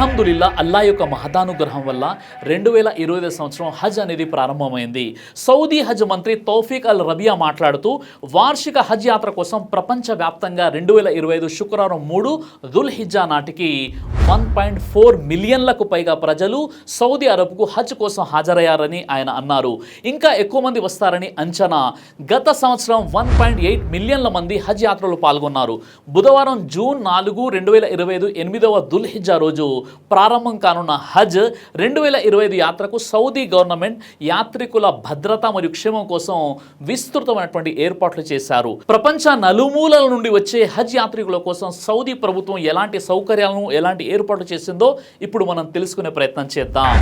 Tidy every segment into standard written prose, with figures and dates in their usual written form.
అల్హమ్దులిల్లా అల్లా యొక్క మహదానుగ్రహం వల్ల 2025 సంవత్సరం హజ్ అనేది ప్రారంభమైంది. సౌదీ హజ్ మంత్రి తౌఫీక్ అల్ రబియా మాట్లాడుతూ వార్షిక హజ్ యాత్ర కోసం ప్రపంచవ్యాప్తంగా 2025 శుక్రవారం 3 దుల్హిజ్జా నాటికి 1.4 మిలియన్లకు పైగా ప్రజలు సౌదీ అరబ్కు హజ్ కోసం హాజరయ్యారని ఆయన అన్నారు. ఇంకా ఎక్కువ మంది వస్తారని అంచనా. గత సంవత్సరం 1.8 మిలియన్ల మంది హజ్ యాత్రలో పాల్గొన్నారు. బుధవారం జూన్ 4, 2025 8వ దుల్హిజ్జా రోజు ప్రారంభం కానున్న హజ్ 2025 యాత్రకు సౌదీ గవర్నమెంట్ యాత్రికుల భద్రత మరియు క్షేమం కోసం విస్తృతమైనటువంటి ఏర్పాట్లు చేశారు. ప్రపంచ నలుమూలల నుండి వచ్చే హజ్ యాత్రికుల కోసం సౌదీ ప్రభుత్వం ఎలాంటి సౌకర్యాలను ఎలాంటి ఏర్పాట్లు చేసిందో ఇప్పుడు మనం తెలుసుకునే ప్రయత్నం చేద్దాం.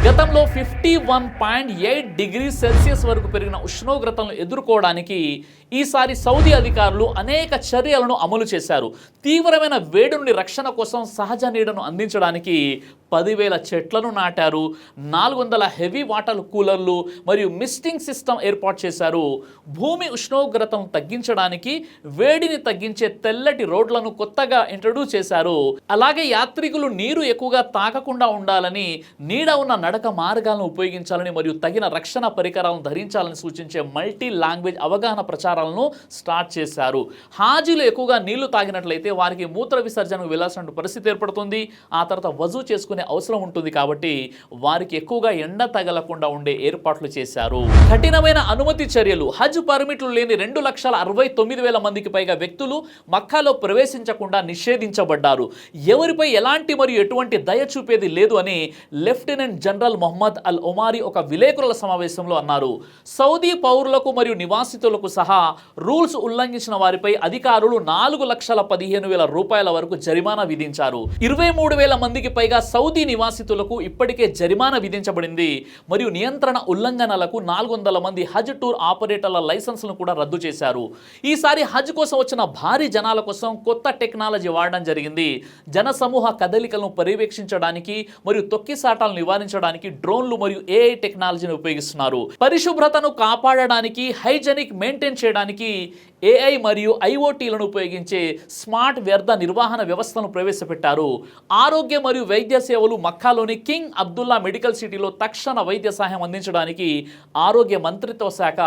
గతంలో 51.8 డిగ్రీ సెల్సియస్ వరకు పెరిగిన ఉష్ణోగ్రతలను ఎదుర్కోవడానికి ఈసారి సౌదీ అధికారులు అనేక చర్యలను అమలు చేశారు. తీవ్రమైన వేడి నుండి రక్షణ కోసం సహజ నీడను అందించడానికి 10,000 చెట్లను నాటారు. 400 హెవీ వాటర్ కూలర్లు మరియు మిస్టింగ్ సిస్టమ్ ఏర్పాటు చేశారు. భూమి ఉష్ణోగ్రతను తగ్గించడానికి వేడిని తగ్గించే తెల్లటి రోడ్లను కొత్తగా ఇంట్రడ్యూస్ చేశారు. అలాగే యాత్రికులు నీరు ఎక్కువగా తాకకుండా ఉండాలని నీడ ఉన్న నడక మార్గాలను ఉపయోగించాలని మరియు తగిన రక్షణ పరికరాలను ధరించాలని సూచించే మల్టీ లాంగ్వేజ్ అవగాహన ప్రచారాలను స్టార్ట్ చేశారు. హాజీలు ఎక్కువగా నీళ్లు తాగినట్లయితే వారికి మూత్ర విసర్జనకు వెళ్లాల్సిన పరిస్థితి ఏర్పడుతుంది. ఆ తర్వాత వజూ చేసుకునే అవసరం ఉంటుంది కాబట్టి వారికి ఎక్కువగా ఎండ తగలకుండా ఉండే ఏర్పాట్లు చేశారు. కఠినమైన అనుమతి చర్యలు. హజ్ పర్మిట్లు లేని 2,69,000 మందికి పైగా వ్యక్తులు మక్కాలో ప్రవేశించకుండా నిషేధించబడ్డారు. ఎవరిపై ఎలాంటి మరియు ఎటువంటి దయ చూపేది లేదు అని లెఫ్టినెంట్ జనరల్ మొహమ్మద్ అల్ ఒమారీ ఒక విలేకరుల సమావేశంలో అన్నారు. సౌదీ పౌరులకు మరియు నివాసితులకు సహా రూల్స్ ఉల్లంఘించిన వారిపై అధికారులు 4,15,000 రూపాయల వరకు జరిమానా విధించారు. 23,000 మందికి పైగా సౌదీ నివాసితులకు ఇప్పటికే జరిమానా విధించబడింది. మరియు నియంత్రణ ఉల్లంఘనలకు 400 మంది హజ్ టూర్ ఆపరేటర్ల లైసెన్స్లను కూడా రద్దు చేశారు. ఈసారి హజ్ కోసం వచ్చిన భారీ జనాల కోసం కొత్త టెక్నాలజీ వాడడం జరిగింది. జన సమూహ కదలికలను పర్యవేక్షించడానికి మరియు తొక్కిసాటాలను నివారించడానికి డ్రోన్లు మరియు ఏఐ టెక్నాలజీని ఉపయోగిస్తున్నారు. పరిశుభ్రతను కాపాడడానికి హైజెనిక్ మెయింటైన్ చేయడానికి ఏఐ మరియు ఐఓటీలను ఉపయోగించే స్మార్ట్ వ్యర్థ నిర్వహణ వ్యవస్థను ప్రవేశపెట్టారు. ఆరోగ్య మరియు వైద్య సేవలు. మక్కాలోని కింగ్ అబ్దుల్లా మెడికల్ సిటీలో తక్షణ వైద్య సహాయం అందించడానికి ఆరోగ్య మంత్రిత్వ శాఖ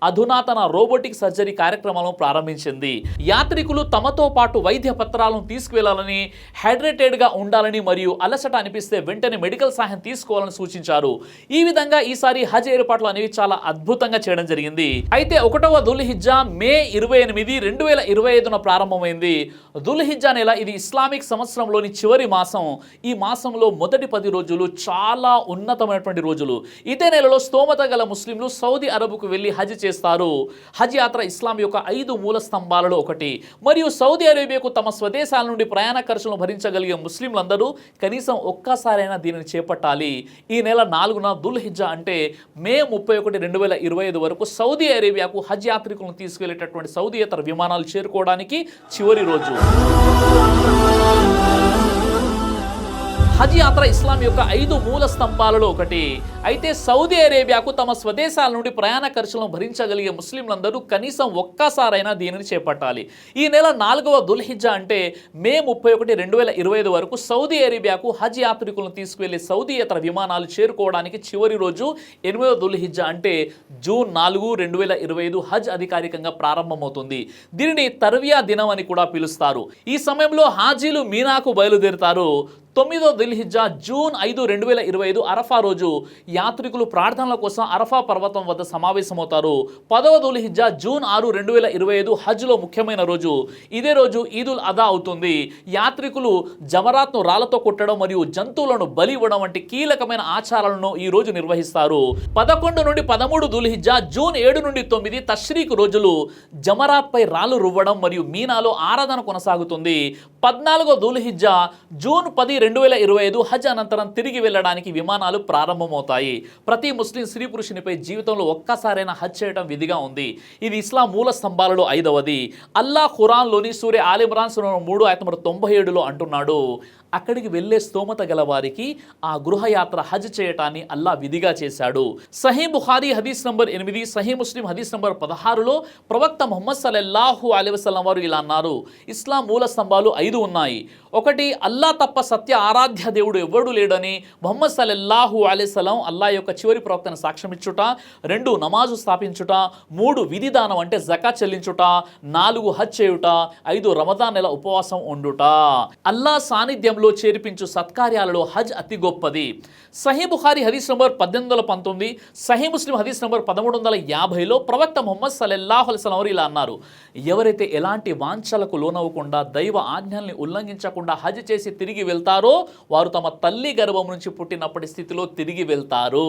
అధునాతన రోబోటిక్ సర్జరీ కార్యక్రమాలను ప్రారంభించింది. యాత్రికులు తమతో పాటు వైద్య పత్రాలను తీసుకువెళ్లాలని, హైడ్రేటెడ్గా ఉండాలని మరియు అలసట అనిపిస్తే వెంటనే మెడికల్ సహాయం తీసుకోవాలని సూచించారు. ఈ విధంగా ఈసారి హజ్ ఏర్పాట్లు అనేవి చాలా అద్భుతంగా చేయడం జరిగింది. అయితే 1వ దుల్హిజ్జా మే 28, 2025న ప్రారంభమైంది. దుల్హిజ్జా నెల ఇది ఇస్లామిక్ సంవత్సరంలోని చివరి మాసం. ఈ మాసంలో మొదటి 10 రోజులు చాలా ఉన్నతమైనటువంటి రోజులు. ఇదే నెలలో స్తోమత గల ముస్లింలు సౌదీ అరబ్కు వెళ్లి హజ్ చేస్తారు. హజ్ యాత్ర ఇస్లాం యొక్క 5 మూల స్తంభాలలో ఒకటి. మరియు సౌదీ అరేబియాకు తమ స్వదేశాల నుండి ప్రయాణ ఖర్చులను భరించగలిగే ముస్లింలందరూ కనీసం ఒక్కసారైనా దీనిని చేపట్టాలి. ఈ నెల 4న దుల్హిజ్జా అంటే మే 31, 2025 వరకు సౌదీ అరేబియాకు హజ్ యాత్రికులను తీసుకెళ్లేటటువంటి సౌదీయేతర విమానాలు చేరుకోవడానికి చివరి రోజు. హజ్ యాత్ర ఇస్లాం యొక్క 5 మూల స్తంభాలలో ఒకటి. అయితే సౌదీ అరేబియాకు తమ స్వదేశాల నుండి ప్రయాణ ఖర్చులను భరించగలిగే ముస్లింలందరూ కనీసం ఒక్కసారైనా దీనిని చేపట్టాలి. ఈ నెల 4వ దుల్హిజ్జా అంటే మే 31, 2025 వరకు సౌదీ అరేబియాకు హజ్ యాత్రికులను తీసుకువెళ్లే సౌదీయేతర విమానాలు చేరుకోవడానికి చివరి రోజు. 8వ దుల్హిజ్జా అంటే జూన్ 4, 2025 హజ్ అధికారికంగా ప్రారంభమవుతుంది. దీనిని తర్వియా దినం అని కూడా పిలుస్తారు. ఈ సమయంలో హాజీలు మీనాకు బయలుదేరుతారు. 9వ దుల్హిజ్జా జూన్ 5, 2025 అరఫా రోజు యాత్రికులు ప్రార్థనల కోసం అరఫా పర్వతం వద్ద సమావేశమవుతారు. 10వ దుల్హిజ్జా జూన్ 6, 2025 హజ్లో ముఖ్యమైన రోజు. ఇదే రోజు ఈదుల్ అదా అవుతుంది. యాత్రికులు జమరాత్ను రాళ్లతో కొట్టడం మరియు జంతువులను బలి ఇవ్వడం వంటి కీలకమైన ఆచారాలను ఈ రోజు నిర్వహిస్తారు. 11 నుండి 13 దుల్హిజ్జా జూన్ 7 నుండి 9 తష్రీక్ రోజులు. జమరాత్ పై రాళ్లు రువ్వడం మరియు మీనాలో ఆరాధన కొనసాగుతుంది. 14వ దుల్హిజ్జా జూన్ 10, 2025 హజ్ అనంతరం తిరిగి వెళ్ళడానికి విమానాలు ప్రారంభమవుతాయి. ప్రతి ముస్లిం స్త్రీ పురుషునిపై జీవితంలో ఒక్కసారైనా హజ్ చేయడం విధిగా ఉంది. ఇది ఇస్లాం మూల స్తంభాలలో 5వది. అల్లా ఖురాన్లోని సూరే ఆల్ ఇమ్రాన్ సూరా 3:97లో అంటున్నాడు, అక్కడికి వెళ్లే స్తోమత గల వారికి ఆ గృహయాత్ర హజ్ చేయటాన్ని అల్లా విధిగా చేశాడు. సహీ బుఖారీ హదీస్ నంబర్ 8, సహీ ముస్లిం హదీస్ నంబర్ 16లో ప్రవక్త ముహమ్మద్ సల్లల్లాహు అలైహి వసల్లం వారు ఇలా అన్నారు, ఇస్లాం మూల స్తంభాలు 5 ఉన్నాయి. 1, అల్లా తప్ప సత్య ఆరాధ్య దేవుడు ఎవ్వడు లేడని ముహమ్మద్ సల్లల్లాహు అలైహి వసల్లం అల్లా యొక్క చివరి ప్రవక్తను సాక్ష్యమిచ్చుట. 2, నమాజు స్థాపించుట. 3, విధిదానం అంటే జకాత్ చెల్లించుట. 4, హజ్ చేయుట. 5, రమదాన్ నెల ఉపవాసం ఉండుట. అల్లా సాన్నిధ్యంలో చేర్పించు సత్కార్యాలలో హజ్ అతి గొప్పది. సహీ బుఖారీ హదీస్ నంబర్ 1819, సహీ ముస్లిం హదీస్ నంబర్ 1350లో ప్రవక్త ముహమ్మద్ సల్లల్లాహు అలైహి వసల్లం ఇలా అన్నారు, ఎవరైతే ఎలాంటి వాంఛలకు లోనవ్వకుండా దైవ ఆజ్ఞల్ని ఉల్లంఘించకుండా హజ్ చేసి తిరిగి వెళ్తారో వారు తమ తల్లి గర్భం నుంచి పుట్టినప్పటి స్థితిలో తిరిగి వెళ్తారు.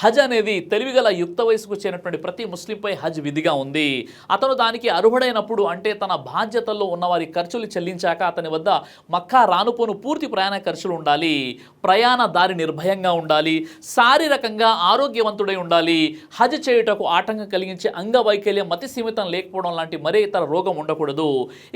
హజ్ అనేది తెలివిగల యుక్త వయసుకు చేరినటువంటి ప్రతి ముస్లింపై హజ్ విధిగా ఉంది. అతను దానికి అర్హుడైనప్పుడు, అంటే తన బాధ్యతల్లో ఉన్నవారి ఖర్చులు చెల్లించాక అతని వద్ద మక్కా రానుపోను పూర్తి ప్రయాణ ఖర్చులు ఉండాలి. ప్రయాణ దారి నిర్భయంగా ఉండాలి. శారీరకంగా ఆరోగ్యవంతుడై ఉండాలి. హజ్ చేయుటకు ఆటంకం కలిగించే అంగవైకల్యం, మతి సీమితం లేకపోవడం లాంటి మరే ఇతర రోగం ఉండకూడదు.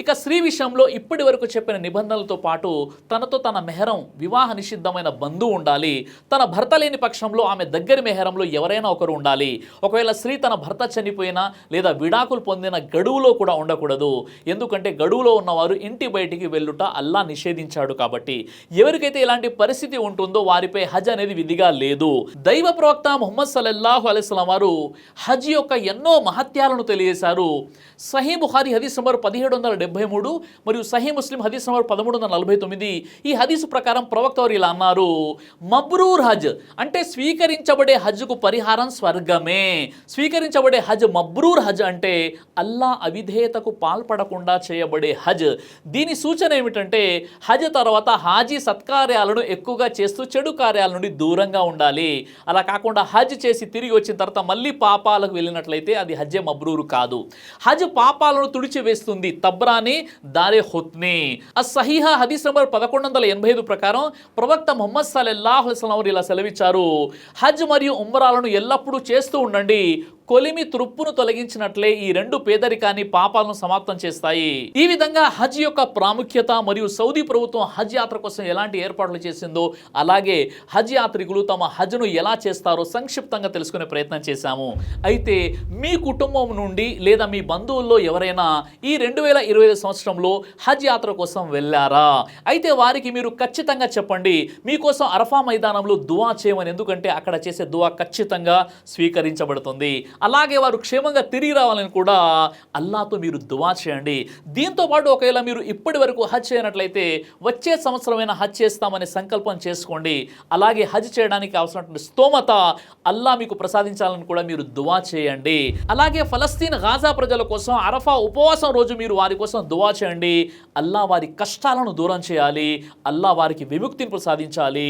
ఇక స్త్రీ విషయంలో ఇప్పటి వరకు చెప్పిన నిబంధనలతో పాటు తనతో తన మెహరం, వివాహ నిషిద్ధమైన బంధువు ఉండాలి. తన భర్త లేని పక్షంలో ఆమె దగ్గరి మెహరంలో ఎవరైనా ఒకరు ఉండాలి. ఒకవేళ స్త్రీ తన భర్త చనిపోయినా లేదా విడాకులు పొందిన గడువులో కూడా ఉండకూడదు. ఎందుకంటే గడువులో ఉన్నవారు ఇంటి బయటికి వెళ్ళుట అల్లా నిషేధించాడు కాబట్టి. ఎవరికైతే ఇలాంటి పరిస్థితి ఉంటుందో వారిపై హజ్ అనేది విధిగా లేదు. దైవ ప్రవక్త ముహమ్మద్ సల్లల్లాహు అలైహి వసల్లం వారు హజ్ యొక్క ఎన్నో మహత్యాలను తెలియజేశారు. సహీ బుఖారీ హదీస్ నంబర్ 1773 మరియు సహీ ముస్లిం హదీస్ నంబర్ 1349 ఈ హదీసు ప్రకారం ప్రవక్త వారు ఇలా అన్నారు, మబ్రూర్ హజ్ అంటే స్వీకరించబడే హజ్కు పరిహారం స్వర్గమే. స్వీకరించబడే హజ్ మబ్రూర్ హజ్ అంటే అల్లా అవిధేయతకు పాల్పడకుండా చేయబడే హజ్. దీని సూచన ఏమిటంటే హజ్ తర్వాత హాజీ సత్కార్యాలను ఎక్కువగా చేస్తూ చెడు కార్యాల నుండి దూరంగా ఉండాలి. అలా కాకుండా హజ్ చేసి తిరిగి వచ్చిన తర్వాత మళ్ళీ పాపాలకు వెళ్ళినట్లయితే అది హజ్జే మబ్రూరు కాదు. హజ్ పాపాలను తుడిచివేస్తుంది. తబ్రాని దారే హుత్ని అస్-సహీహా హదీస్ నంబర్ 1185 ప్రకారం ప్రవక్త ముహమ్మద్ సల్లల్లాహు అలైహి వసల్లం ఇలా సెలవిచ్చారు, హజ్ మరియు ఉమ్రాలను ఎల్లప్పుడూ చేస్తూ ఉండండి. కొలిమి తురుప్పును తొలగించినట్లే ఈ 2 పేదరికాన్ని, పాపాలను సమాప్తం చేస్తాయి. ఈ విధంగా హజ్ యొక్క ప్రాముఖ్యత మరియు సౌదీ ప్రభుత్వం హజ్ యాత్ర కోసం ఎలాంటి ఏర్పాట్లు చేసిందో, అలాగే హజ్ యాత్రికులు తమ హజ్ను ఎలా చేస్తారో సంక్షిప్తంగా తెలుసుకునే ప్రయత్నం చేశాము. అయితే మీ కుటుంబం నుండి లేదా మీ బంధువుల్లో ఎవరైనా ఈ 2025 సంవత్సరంలో హజ్ యాత్ర కోసం వెళ్ళారా? అయితే వారికి మీరు ఖచ్చితంగా చెప్పండి, మీకోసం అరఫా మైదానంలో దువా చేయమని. ఎందుకంటే అక్కడ చేసే దువా ఖచ్చితంగా స్వీకరించబడుతుంది. అలాగే వారు క్షేమంగా తిరిగి రావాలని కూడా అల్లాతో మీరు దువా చేయండి. దీంతో పాటు ఒకవేళ మీరు ఇప్పటి వరకు హజ్ చేయనట్లయితే వచ్చే సంవత్సరమైనా హజ్ చేస్తామని సంకల్పం చేసుకోండి. అలాగే హజ్ చేయడానికి అవసరమైనటువంటి స్తోమత అల్లా మీకు ప్రసాదించాలని కూడా మీరు దువా చేయండి. అలాగే ఫలస్తీన్ గాజా ప్రజల కోసం అరఫా ఉపవాసం రోజు మీరు వారి కోసం దువా చేయండి. అల్లా వారి కష్టాలను దూరం చేయాలి. అల్లా వారికి విముక్తిని ప్రసాదించాలి.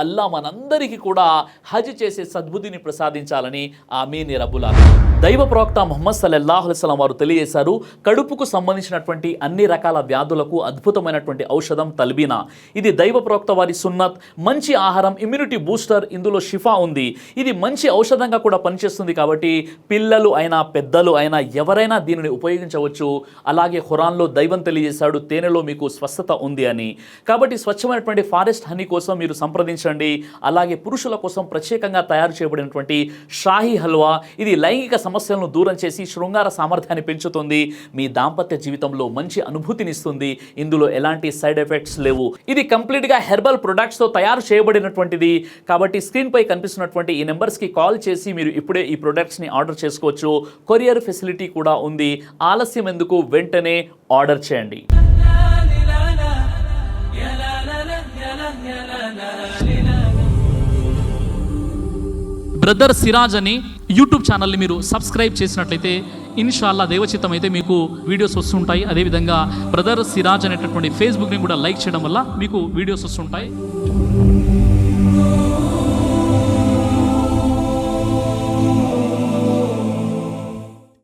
అల్లా మనందరికీ కూడా హజ్ చేసే సద్బుద్ధిని ప్రసాదించాలని ఆమీన్ రబ్బుల్ ఆలమీన్. దైవ ప్రవక్త ముహమ్మద్ సల్లల్లాహు అలైహి వసల్లం వారు తెలియజేశారు, కడుపుకు సంబంధించినటువంటి అన్ని రకాల వ్యాధులకు అద్భుతమైనటువంటి ఔషధం తల్బీనా. ఇది దైవ ప్రవక్త వారి సున్నత్. మంచి ఆహారం, ఇమ్యూనిటీ బూస్టర్, ఇందులో షిఫా ఉంది. ఇది మంచి ఔషధంగా కూడా పనిచేస్తుంది. కాబట్టి పిల్లలు అయినా పెద్దలు అయినా ఎవరైనా దీనిని ఉపయోగించవచ్చు. అలాగే ఖురాన్లో దైవం తెలియజేశాడు, తేనెలో మీకు స్వస్థత ఉంది అని. కాబట్టి స్వచ్ఛమైనటువంటి ఫారెస్ట్ హనీ కోసం మీరు సంప్రదించండి. అలాగే పురుషుల కోసం ప్రత్యేకంగా తయారు చేయబడినటువంటి షాహీ హల్వా, ఇది లైంగిక సమస్యలను దూరం చేసి శృంగార సామర్థ్యాన్ని పెంచుతుంది. మీ దాంపత్య జీవితంలో మంచి అనుభూతినిస్తుంది. ఇందులో ఎలాంటి సైడ్ ఎఫెక్ట్స్ లేవు. ఇది కంప్లీట్గా హెర్బల్ ప్రొడక్ట్స్తో తయారు చేయబడినటువంటిది. కాబట్టి స్క్రీన్పై కనిపిస్తున్నటువంటి ఈ నెంబర్స్కి కాల్ చేసి మీరు ఇప్పుడే ఈ ప్రొడక్ట్స్ని ఆర్డర్ చేసుకోవచ్చు. కొరియర్ ఫెసిలిటీ కూడా ఉంది. ఆలస్యం ఎందుకు, వెంటనే ఆర్డర్ చేయండి. బ్రదర్ సిరాజ్ అని యూట్యూబ్ ఛానల్ని మీరు సబ్స్క్రైబ్ చేసినట్లయితే ఇన్షాల్లా దేవచిత్తం అయితే మీకు వీడియోస్ వస్తుంటాయి. అదేవిధంగా బ్రదర్ సిరాజ్ అనేటటువంటి ఫేస్బుక్ని కూడా లైక్ చేయడం వల్ల మీకు వీడియోస్ వస్తుంటాయి.